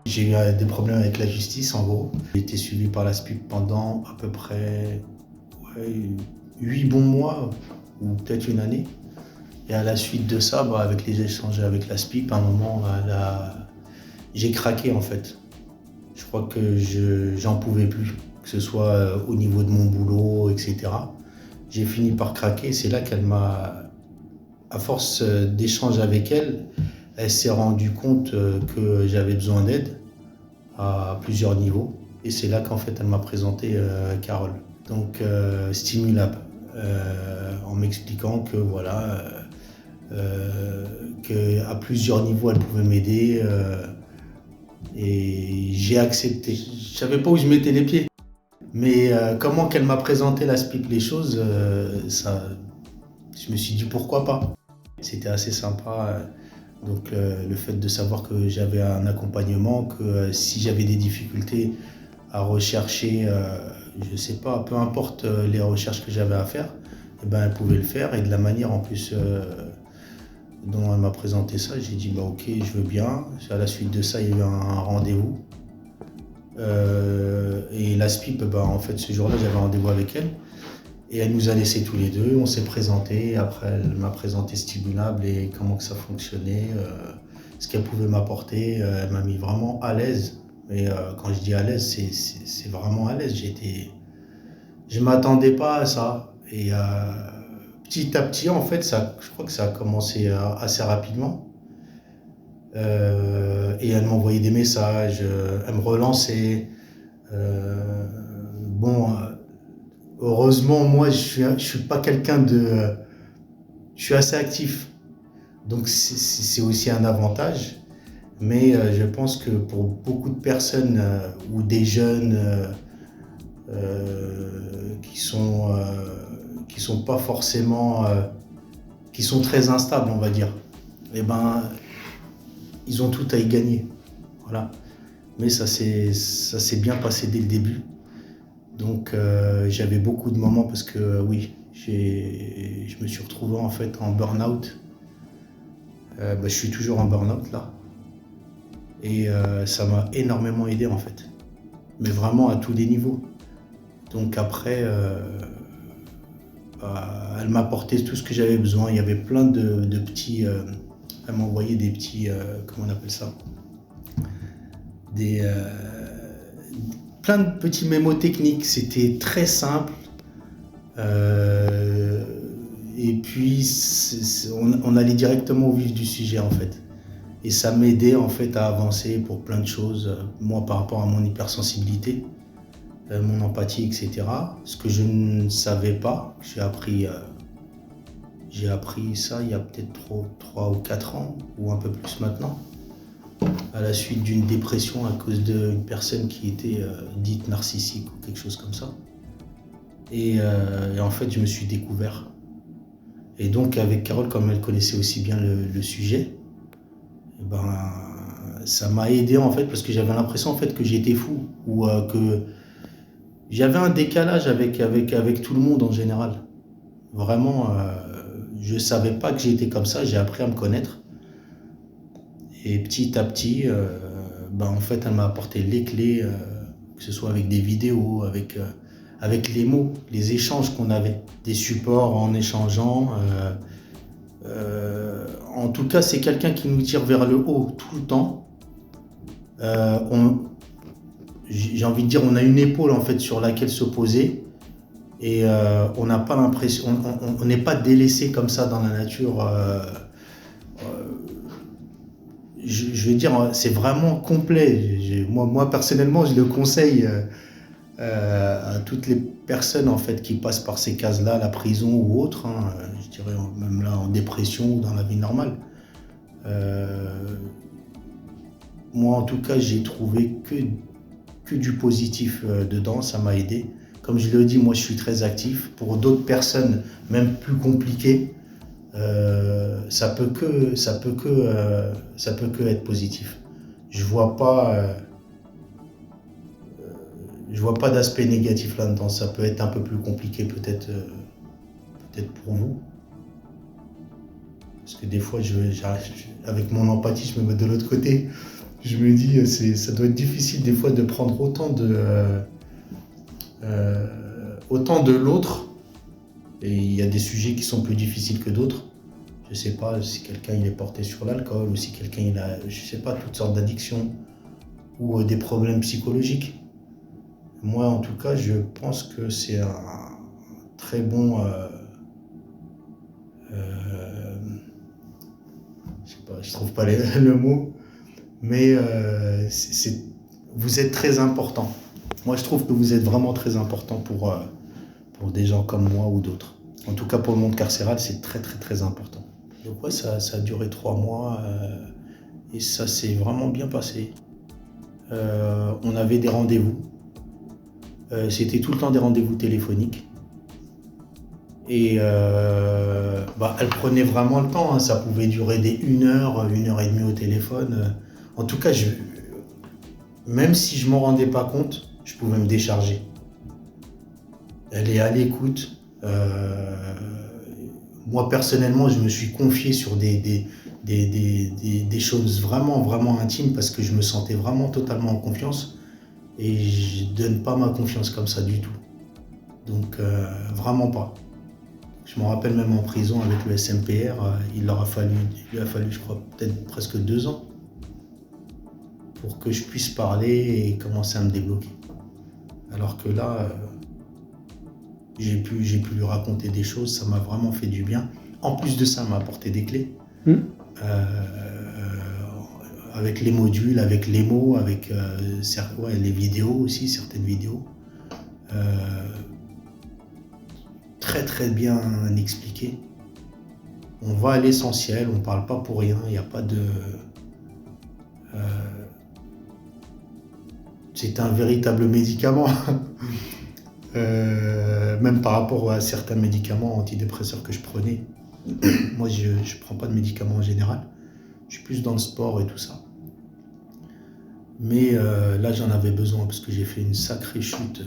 J'ai eu des problèmes avec la justice, en gros. J'ai été suivi par la SPIP pendant à peu près 8 bons mois, ou peut-être une année. Et à la suite de ça, avec les échanges avec la SPIP, à un moment, j'ai craqué en fait. Je crois que j'en pouvais plus, que ce soit au niveau de mon boulot, etc. J'ai fini par craquer. C'est là qu'elle m'a, à force d'échanges avec elle, elle s'est rendue compte que j'avais besoin d'aide à plusieurs niveaux. Et c'est là qu'en fait elle m'a présenté Carole. Donc Stimulab, en m'expliquant que voilà, qu'à plusieurs niveaux elle pouvait m'aider. Et j'ai accepté. Je savais pas où je mettais les pieds. Mais comment qu'elle m'a présenté la SPIP les choses, je me suis dit pourquoi pas. C'était assez sympa. Donc le fait de savoir que j'avais un accompagnement, que si j'avais des difficultés à rechercher, je sais pas, peu importe les recherches que j'avais à faire, eh ben, elle pouvait le faire. Et de la manière en plus dont elle m'a présenté ça, j'ai dit ok, je veux bien. À la suite de ça, il y a eu un rendez-vous. Et la SPIP, en fait, ce jour-là, j'avais rendez-vous avec elle. Et elle nous a laissés tous les deux, on s'est présentés. Après, elle m'a présenté Stimulab et comment que ça fonctionnait, ce qu'elle pouvait m'apporter. Elle m'a mis vraiment à l'aise. Et quand je dis à l'aise, c'est vraiment à l'aise. Je m'attendais pas à ça. Et petit à petit, en fait, je crois que ça a commencé assez rapidement. Et elle m'envoyait des messages, elle me relançait. Bon, heureusement, moi, je suis pas quelqu'un de. Je suis assez actif. Donc, c'est aussi un avantage. Mais je pense que pour beaucoup de personnes ou des jeunes qui sont pas forcément. Qui sont très instables, on va dire, eh ben, ils ont tout à y gagner. Voilà. Mais ça s'est bien passé dès le début. Donc j'avais beaucoup de moments parce que oui, je me suis retrouvé en fait en burn-out. Je suis toujours en burn-out là. Et ça m'a énormément aidé en fait. Mais vraiment à tous les niveaux. Donc après, elle m'a apporté tout ce que j'avais besoin. Il y avait plein de petits... elle m'a envoyé des petits... comment on appelle ça, des... plein de petits mémos techniques. C'était très simple. Et puis, on allait directement au vif du sujet, en fait. Et ça m'aidait, en fait, à avancer pour plein de choses. Moi, par rapport à mon hypersensibilité, mon empathie, etc. Ce que je ne savais pas, j'ai appris ça il y a peut-être 3 ou 4 ans, ou un peu plus maintenant, à la suite d'une dépression à cause d'une personne qui était dite narcissique ou quelque chose comme ça. Et en fait, je me suis découvert. Et donc, avec Carole, comme elle connaissait aussi bien le sujet, ça m'a aidé en fait, parce que j'avais l'impression en fait que j'étais fou, ou que j'avais un décalage avec tout le monde en général. Vraiment, je savais pas que j'étais comme ça, j'ai appris à me connaître. Et petit à petit, en fait, elle m'a apporté les clés, que ce soit avec des vidéos, avec les mots, les échanges qu'on avait, des supports en échangeant. En tout cas, c'est quelqu'un qui nous tire vers le haut tout le temps. J'ai envie de dire, on a une épaule en fait sur laquelle se poser. Et on n'a pas l'impression, on n'est pas délaissé comme ça dans la nature. Je veux dire, c'est vraiment complet. Moi, personnellement, je le conseille à toutes les personnes en fait qui passent par ces cases-là, la prison ou autre. Je dirais même là en dépression ou dans la vie normale. Moi, en tout cas, j'ai trouvé que du positif dedans. Ça m'a aidé. Comme je le dis, moi, je suis très actif. Pour d'autres personnes, même plus compliquées, ça peut que être positif. Je vois pas d'aspect négatif là-dedans. Ça peut être un peu plus compliqué peut-être pour vous, parce que des fois avec mon empathie je me mets de l'autre côté. je me dis, ça doit être difficile des fois de prendre autant de l'autre. Et il y a des sujets qui sont plus difficiles que d'autres. Je sais pas si quelqu'un il est porté sur l'alcool ou si quelqu'un il a, je sais pas, toutes sortes d'addictions ou des problèmes psychologiques. Moi, en tout cas, je pense que c'est un très bon, je sais pas, je trouve pas le mot, mais vous êtes très important. Moi, je trouve que vous êtes vraiment très important pour des gens comme moi ou d'autres. En tout cas, pour le monde carcéral, c'est très, très, très important. Donc ouais, ça a duré 3 mois et ça s'est vraiment bien passé. On avait des rendez-vous. C'était tout le temps des rendez-vous téléphoniques. Et elle prenait vraiment le temps, hein. Ça pouvait durer des 1 heure et demie au téléphone. En tout cas, même si je m'en rendais pas compte, je pouvais me décharger. Elle est à l'écoute. Moi, personnellement, je me suis confié sur des choses vraiment, vraiment intimes parce que je me sentais vraiment totalement en confiance. Et je donne pas ma confiance comme ça du tout. Donc, vraiment pas. Je me rappelle même en prison avec le SMPR, il lui a fallu, je crois, peut-être presque 2 ans pour que je puisse parler et commencer à me débloquer. Alors que là, j'ai pu lui raconter des choses, ça m'a vraiment fait du bien. En plus de ça, elle m'a apporté des clés. Avec les modules, avec les mots, avec les vidéos aussi, certaines vidéos. Très très bien expliqué. On va à l'essentiel, on ne parle pas pour rien, il n'y a pas de... c'est un véritable médicament. Même par rapport à certains médicaments antidépresseurs que je prenais. Moi, je ne prends pas de médicaments en général. Je suis plus dans le sport et tout ça. Mais là, j'en avais besoin parce que j'ai fait une sacrée chute.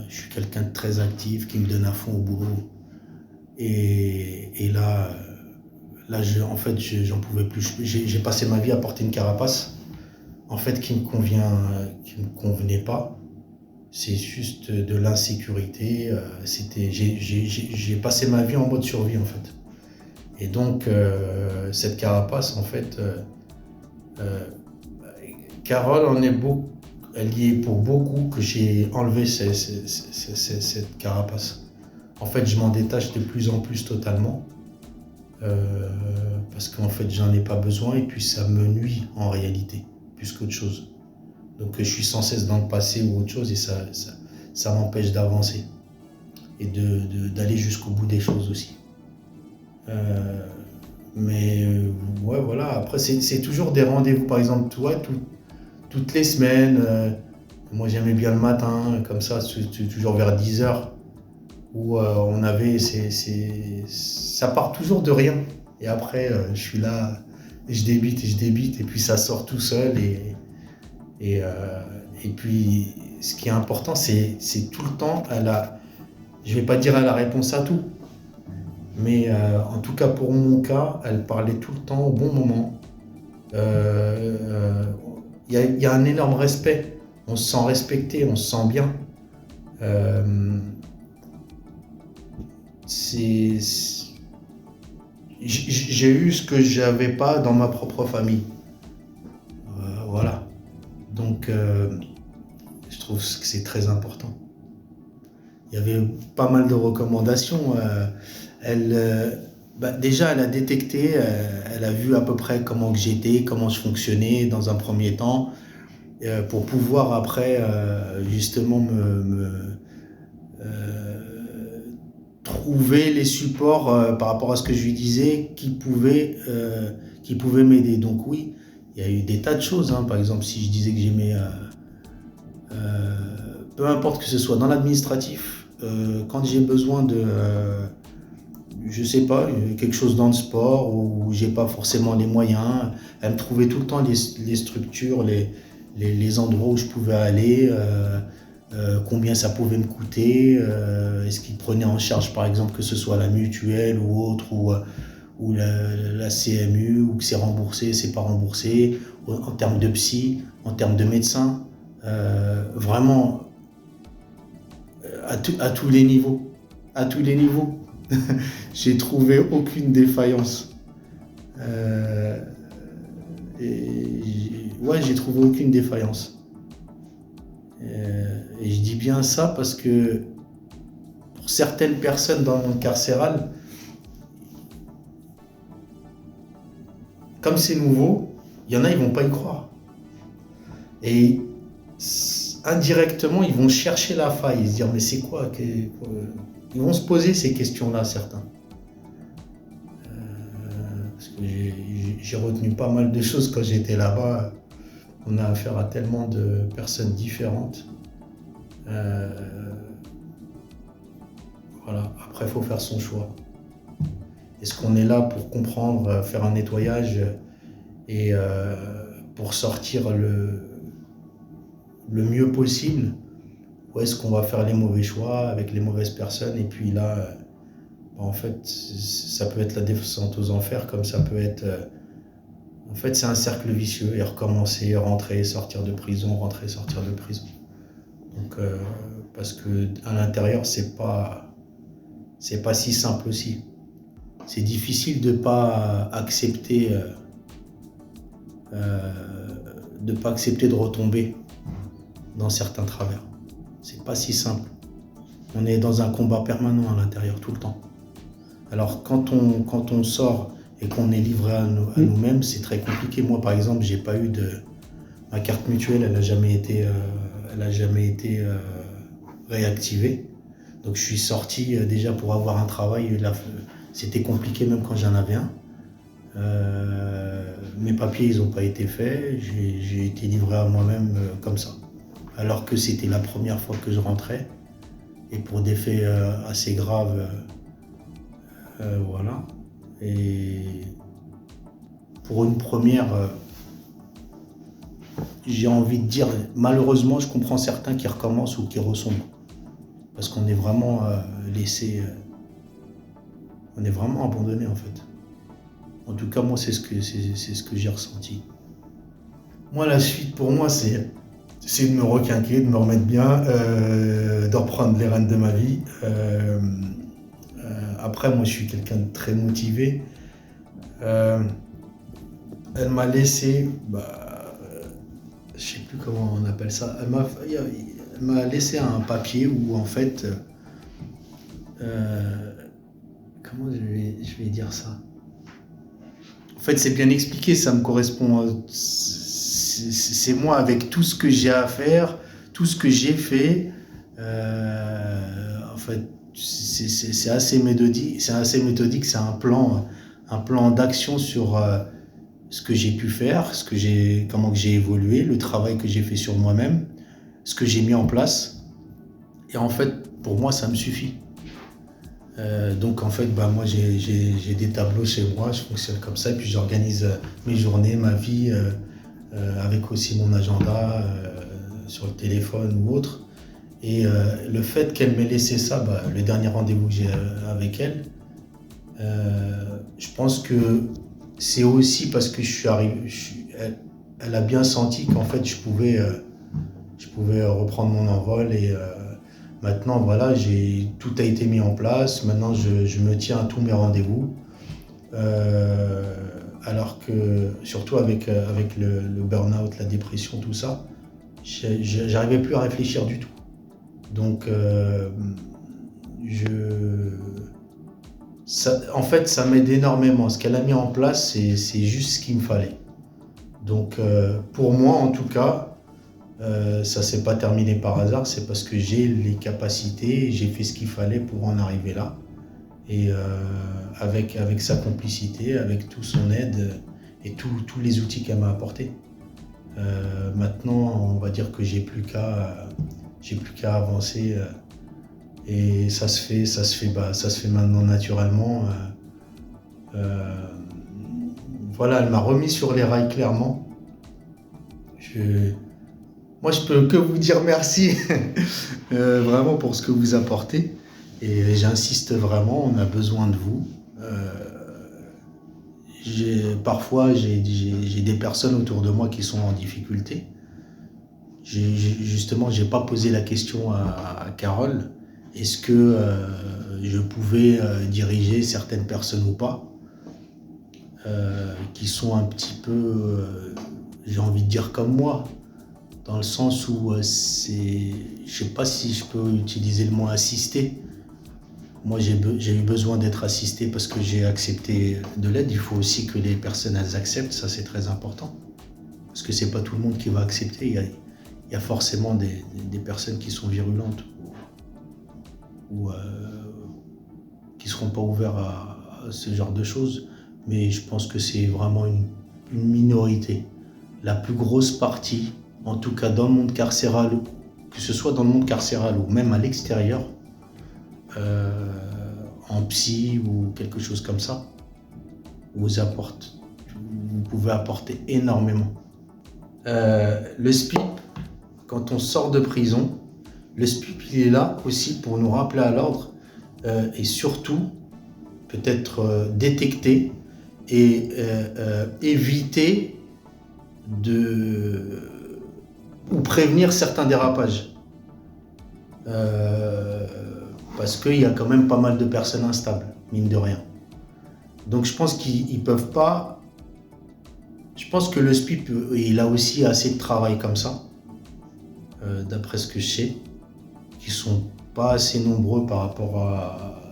Je suis quelqu'un de très actif, qui me donne à fond au boulot. Et là, en fait, j'en pouvais plus. J'ai passé ma vie à porter une carapace, en fait, qui me convenait pas. C'est juste de l'insécurité. J'ai passé ma vie en mode survie, en fait. Et donc, cette carapace, en fait, Carole elle y est pour beaucoup que j'ai enlevé cette carapace. En fait, je m'en détache de plus en plus totalement. Parce qu'en fait, j'en ai pas besoin et puis ça me nuit en réalité, plus qu'autre chose. Donc je suis sans cesse dans le passé ou autre chose et ça m'empêche d'avancer et d'aller jusqu'au bout des choses aussi. Ouais, voilà, après c'est toujours des rendez-vous, par exemple, toi, toutes les semaines. Moi j'aimais bien le matin, comme ça, toujours vers 10h, où on avait, ça part toujours de rien. Et après, je suis là, et je débite, et puis ça sort tout seul. Et puis, ce qui est important, c'est tout le temps, je vais pas dire elle a réponse à tout, mais en tout cas pour mon cas, elle parlait tout le temps au bon moment. Il y a un énorme respect, on se sent respecté, on se sent bien. J'ai eu ce que j'avais pas dans ma propre famille. Voilà. Donc, je trouve que c'est très important. Il y avait pas mal de recommandations. Déjà, elle a détecté, elle a vu à peu près comment que j'étais, comment je fonctionnais dans un premier temps, pour pouvoir après, justement, trouver les supports par rapport à ce que je lui disais qui pouvaient m'aider. Donc oui, il y a eu des tas de choses, hein. Par exemple, si je disais que j'aimais, peu importe que ce soit dans l'administratif, quand j'ai besoin de, je sais pas, quelque chose dans le sport où j'ai pas forcément les moyens, elle me trouvait tout le temps les structures, les endroits où je pouvais aller, combien ça pouvait me coûter, est-ce qu'ils prenaient en charge par exemple que ce soit la mutuelle ou autre, ou la CMU, ou que c'est remboursé, c'est pas remboursé, en termes de psy, en termes de médecin, vraiment à tous les niveaux. À tous les niveaux. J'ai trouvé aucune défaillance. J'ai trouvé aucune défaillance. Et je dis bien ça parce que pour certaines personnes dans le monde carcéral, comme c'est nouveau, il y en a, ils vont pas y croire. Et indirectement, ils vont chercher la faille, ils se dire mais c'est quoi, ils vont se poser ces questions-là, certains. Parce que j'ai retenu pas mal de choses quand j'étais là-bas. On a affaire à tellement de personnes différentes. Voilà. Après, il faut faire son choix. Est-ce qu'on est là pour comprendre, faire un nettoyage et pour sortir le mieux possible, ou est-ce qu'on va faire les mauvais choix avec les mauvaises personnes et puis là, en fait, ça peut être la descente aux enfers, comme ça peut être... en fait, c'est un cercle vicieux et recommencer, rentrer, sortir de prison, rentrer, sortir de prison. Donc, parce que à l'intérieur, c'est pas si simple aussi. C'est difficile de pas accepter de retomber dans certains travers. C'est pas si simple. On est dans un combat permanent à l'intérieur tout le temps. Alors quand on sort et qu'on est livré à nous-mêmes, c'est très compliqué. Moi par exemple, j'ai pas eu ma carte mutuelle, elle a jamais été réactivée. Donc je suis sorti déjà pour avoir un travail. C'était compliqué même quand j'en avais un. Mes papiers, ils n'ont pas été faits. J'ai été livré à moi-même comme ça. Alors que c'était la première fois que je rentrais. Et pour des faits assez graves, voilà. Et pour une première, j'ai envie de dire, malheureusement, je comprends certains qui recommencent ou qui resombrent. Parce qu'on est vraiment laissé, on est vraiment abandonné en fait. En tout cas, moi, c'est ce que j'ai ressenti. Moi, la suite, pour moi, c'est de me requinquer, de me remettre bien, de reprendre les rênes de ma vie. Après, moi, je suis quelqu'un de très motivé. Elle m'a laissé, je sais plus comment on appelle ça. Elle m'a laissé un papier où, en fait, comment je vais dire ça? En fait, c'est bien expliqué, ça me correspond. C'est moi avec tout ce que j'ai à faire, tout ce que j'ai fait. En fait, c'est assez méthodique. C'est un plan d'action sur ce que j'ai pu faire, comment que j'ai évolué, le travail que j'ai fait sur moi-même, ce que j'ai mis en place. Et en fait, pour moi, ça me suffit. Donc en fait, moi j'ai des tableaux chez moi, je fonctionne comme ça, et puis j'organise mes journées, ma vie, avec aussi mon agenda sur le téléphone ou autre. Et le fait qu'elle m'ait laissé ça, le dernier rendez-vous que j'ai avec elle, je pense que c'est aussi parce que je suis arrivé, elle a bien senti qu'en fait je pouvais reprendre mon envol et maintenant, voilà, tout a été mis en place. Maintenant, je me tiens à tous mes rendez-vous. Alors que, surtout avec le burn-out, la dépression, tout ça, j'arrivais plus à réfléchir du tout. Donc, en fait, ça m'aide énormément. Ce qu'elle a mis en place, c'est juste ce qu'il me fallait. Donc, pour moi, en tout cas, ça s'est pas terminé par hasard, c'est parce que j'ai les capacités, j'ai fait ce qu'il fallait pour en arriver là. Et avec sa complicité, avec toute son aide et tous les outils qu'elle m'a apportés. Maintenant, on va dire que j'ai plus qu'à avancer et ça se fait maintenant naturellement. Voilà, elle m'a remis sur les rails clairement. Moi, je peux que vous dire merci vraiment pour ce que vous apportez. Et j'insiste vraiment, on a besoin de vous. Parfois, j'ai des personnes autour de moi qui sont en difficulté. Justement, j'ai pas posé la question à Carole. Est-ce que je pouvais diriger certaines personnes ou pas, qui sont un petit peu, j'ai envie de dire comme moi, dans le sens où je sais pas si je peux utiliser le mot assister. Moi, j'ai eu besoin d'être assisté parce que j'ai accepté de l'aide. Il faut aussi que les personnes elles acceptent, ça c'est très important. Parce que c'est pas tout le monde qui va accepter. Il y a forcément des personnes qui sont virulentes ou qui seront pas ouvertes à ce genre de choses. Mais je pense que c'est vraiment une minorité. La plus grosse partie, en tout cas dans le monde carcéral, que ce soit dans le monde carcéral ou même à l'extérieur, en psy ou quelque chose comme ça, vous pouvez apporter énormément. Le SPIP, quand on sort de prison, le SPIP il est là aussi pour nous rappeler à l'ordre et surtout peut-être détecter et éviter ou prévenir certains dérapages. Parce qu'il y a quand même pas mal de personnes instables, mine de rien. Donc je pense qu'ils peuvent pas... Je pense que le SPIP, il a aussi assez de travail comme ça, d'après ce que je sais, qui sont pas assez nombreux par rapport à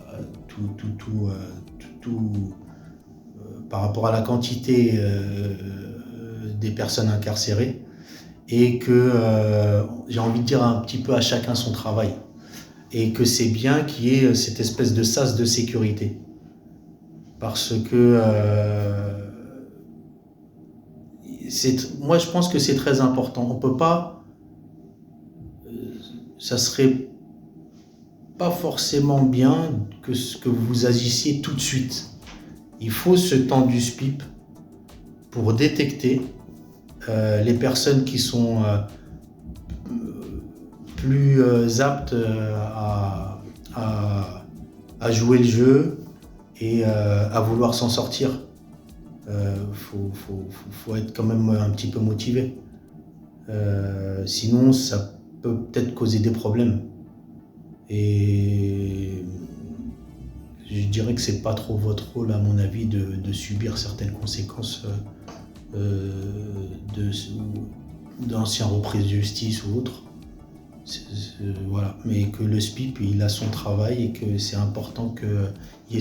par rapport à la quantité des personnes incarcérées, et que j'ai envie de dire un petit peu à chacun son travail. Et que c'est bien qu'il y ait cette espèce de sas de sécurité. Parce que moi je pense que c'est très important. On peut pas, ça serait pas forcément bien que vous agissiez tout de suite. Il faut ce temps du SPIP pour détecter les personnes qui sont plus aptes à jouer le jeu et à vouloir s'en sortir. Faut être quand même un petit peu motivé. Sinon, ça peut peut-être causer des problèmes. Et je dirais que c'est pas trop votre rôle, à mon avis, de subir certaines conséquences d'anciens reprises de justice ou autres. Voilà. Mais que le SPIP, il a son travail et que c'est important qu'il y ait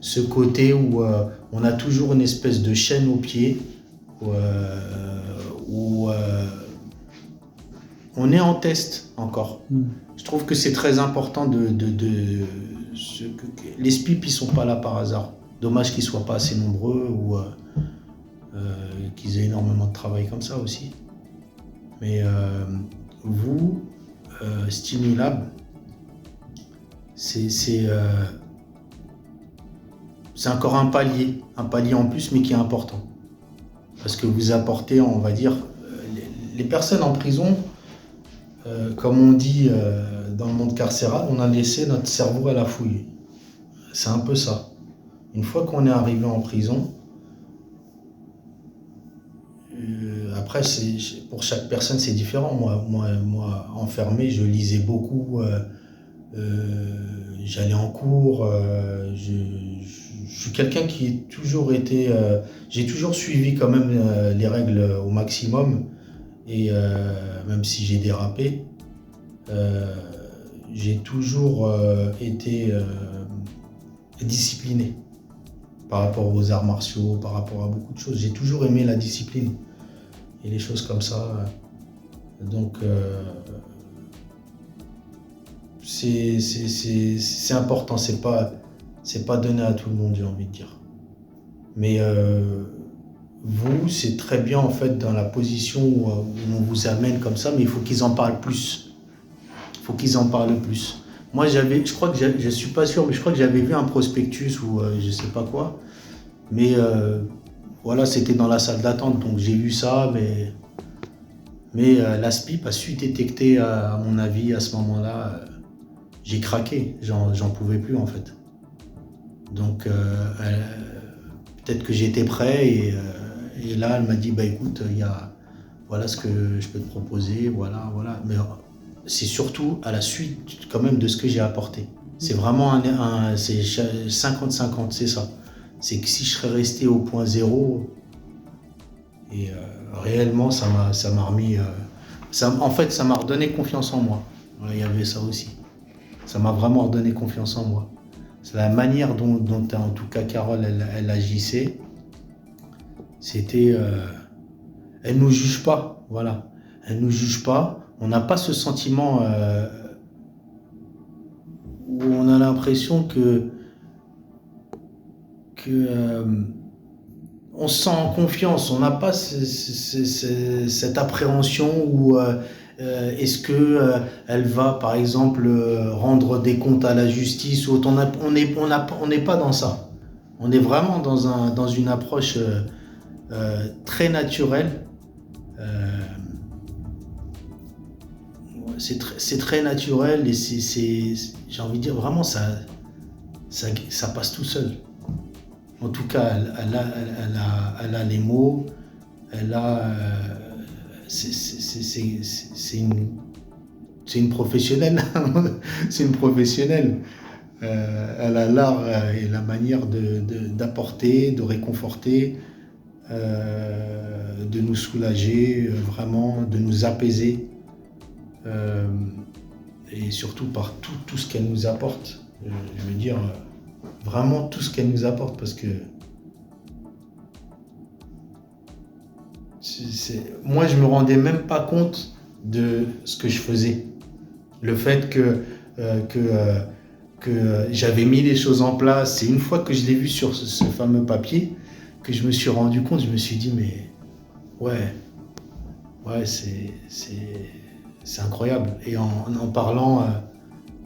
ce côté où on a toujours une espèce de chaîne au pied, où on est en test encore. Je trouve que c'est très important les SPIP, ils sont pas là par hasard. Dommage qu'ils soient pas assez nombreux ou qu'ils aient énormément de travail comme ça aussi. Mais vous, Stimulab, c'est encore un palier en plus, mais qui est important. Parce que vous apportez, on va dire, les personnes en prison, comme on dit dans le monde carcéral, on a laissé notre cerveau à la fouille. C'est un peu ça. Une fois qu'on est arrivé en prison, après, pour chaque personne, c'est différent. Moi, enfermé, je lisais beaucoup, j'allais en cours. Je suis quelqu'un qui a toujours été... j'ai toujours suivi quand même les règles au maximum. Et même si j'ai dérapé, j'ai toujours été discipliné par rapport aux arts martiaux, par rapport à beaucoup de choses. J'ai toujours aimé la discipline et les choses comme ça. Donc c'est important, c'est pas donné à tout le monde, j'ai envie de dire. Mais vous, c'est très bien en fait dans la position où on vous amène comme ça, mais il faut qu'ils en parlent plus. Il faut qu'ils en parlent plus. Moi, je crois que je suis pas sûr, mais je crois que j'avais vu un prospectus ou je sais pas quoi. Mais voilà, c'était dans la salle d'attente, donc j'ai vu ça, mais la SPIP a su détecter, à mon avis, à ce moment-là, j'ai craqué, j'en pouvais plus en fait. Donc, peut-être que j'étais prêt et là, elle m'a dit, bah écoute, voilà ce que je peux te proposer, voilà. Mais c'est surtout à la suite quand même de ce que j'ai apporté. C'est vraiment c'est 50-50, c'est ça. C'est que si je serais resté au point zéro, et réellement, ça m'a remis... en fait, ça m'a redonné confiance en moi. Voilà, il y avait ça aussi. Ça m'a vraiment redonné confiance en moi. C'est la manière dont en tout cas, Carole, elle agissait. C'était... elle nous juge pas, voilà. Elle nous juge pas. On n'a pas ce sentiment où on a l'impression que on se sent en confiance. On n'a pas cette appréhension où est-ce que elle va, par exemple, rendre des comptes à la justice ou autre. On n'est pas dans ça. On est vraiment dans une approche très naturelle. C'est très naturel et j'ai envie de dire vraiment ça passe tout seul. En tout cas, elle a les mots, c'est une professionnelle, c'est une professionnelle. Elle a l'art et la manière d'apporter, de réconforter, de nous soulager, vraiment, de nous apaiser. Et surtout par tout ce qu'elle nous apporte. Je veux dire, vraiment tout ce qu'elle nous apporte, parce que moi, je me rendais même pas compte de ce que je faisais. Le fait que j'avais mis les choses en place, c'est une fois que je l'ai vu sur ce fameux papier que je me suis rendu compte, je me suis dit, mais ouais, c'est incroyable. Et en parlant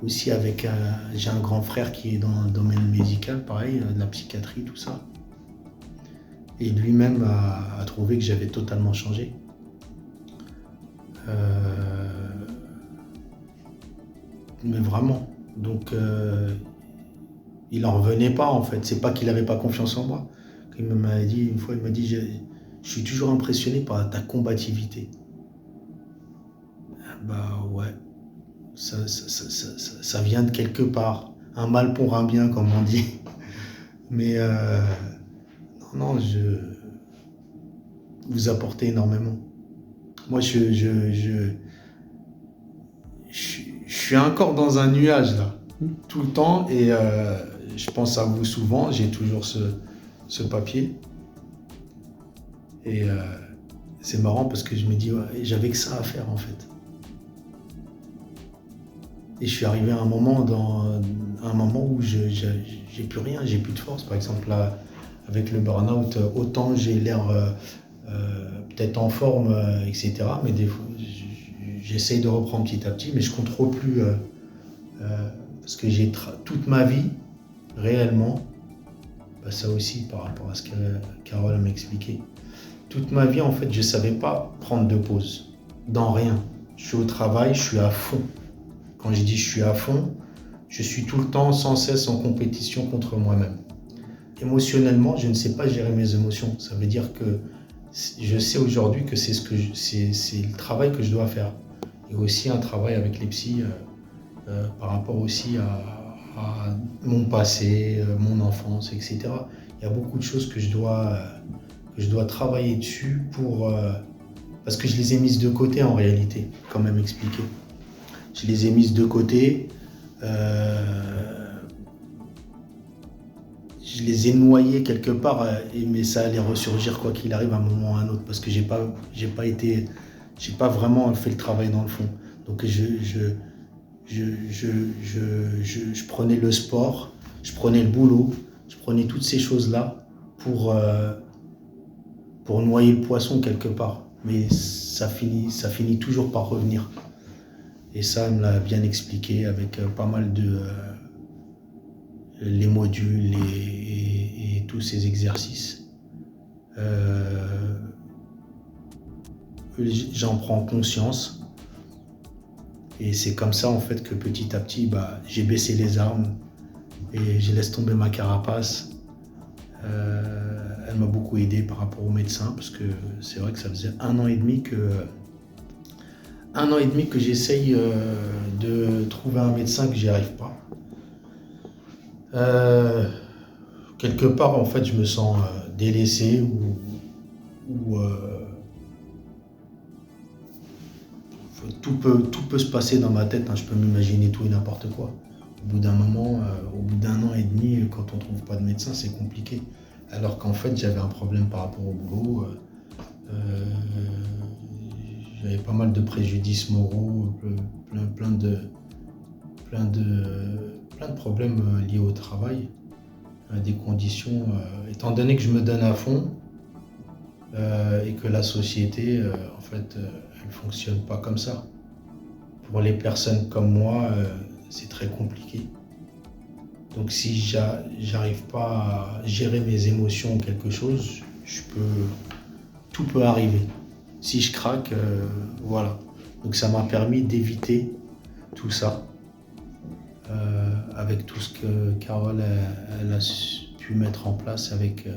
aussi avec j'ai un grand frère qui est dans le domaine médical, pareil, de la psychiatrie, tout ça. Et lui-même a trouvé que j'avais totalement changé. Mais vraiment. Donc, il n'en revenait pas, en fait. C'est pas qu'il n'avait pas confiance en moi. Il m'a dit, une fois, il m'a dit, je suis toujours impressionné par ta combativité. Bah ouais, ça vient de quelque part. Un mal pour un bien, comme on dit. Mais non, vous apportez énormément. Moi, je suis encore dans un nuage, là, tout le temps. Et je pense à vous souvent. J'ai toujours ce papier. Et c'est marrant parce que je me dis, ouais, j'avais que ça à faire, en fait. Et je suis arrivé à un moment où j'ai plus rien, j'ai plus de force. Par exemple, là, avec le burn-out, autant j'ai l'air peut-être en forme, etc. Mais des fois, j'essaye de reprendre petit à petit, mais je ne contrôle plus. Parce que j'ai toute ma vie, réellement, bah ça aussi par rapport à ce que Carole m'a expliqué. Toute ma vie, en fait, je ne savais pas prendre de pause. Dans rien. Je suis au travail, je suis à fond. Quand je dis je suis à fond, je suis tout le temps sans cesse en compétition contre moi-même. Émotionnellement, je ne sais pas gérer mes émotions. Ça veut dire que je sais aujourd'hui que c'est le travail que je dois faire. Et aussi un travail avec les psys par rapport aussi à mon passé, mon enfance, etc. Il y a beaucoup de choses que je dois travailler dessus parce que je les ai mises de côté en réalité, quand même expliqué. Je les ai mises de côté, je les ai noyées quelque part, mais ça allait ressurgir quoi qu'il arrive à un moment ou à un autre, parce que j'ai pas vraiment fait le travail dans le fond. Donc je prenais le sport, je prenais le boulot, je prenais toutes ces choses-là pour noyer le poisson quelque part. Mais ça finit toujours par revenir. Et ça, elle me l'a bien expliqué avec pas mal de les modules et tous ces exercices. J'en prends conscience. Et c'est comme ça, en fait, que petit à petit, j'ai baissé les armes et je laisse tomber ma carapace. Elle m'a beaucoup aidé par rapport au médecin parce que c'est vrai que ça faisait 1 an et demi que j'essaye de trouver un médecin que j'y arrive pas. Quelque part, en fait, je me sens délaissé ou tout peut se passer dans ma tête, hein. Je peux m'imaginer tout et n'importe quoi. Au bout d'un moment, au bout d'1 an et demi, quand on trouve pas de médecin, c'est compliqué. Alors qu'en fait, j'avais un problème par rapport au boulot. J'avais pas mal de préjudices moraux, plein de problèmes liés au travail, des conditions. Étant donné que je me donne à fond et que la société, en fait, elle fonctionne pas comme ça. Pour les personnes comme moi, c'est très compliqué. Donc si j'arrive pas à gérer mes émotions ou quelque chose, tout peut arriver. Si je craque, voilà. Donc ça m'a permis d'éviter tout ça, avec tout ce que Carole elle a pu mettre en place avec,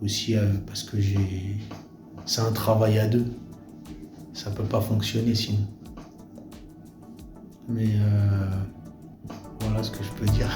aussi parce que c'est un travail à deux. Ça peut pas fonctionner sinon. Mais voilà ce que je peux dire.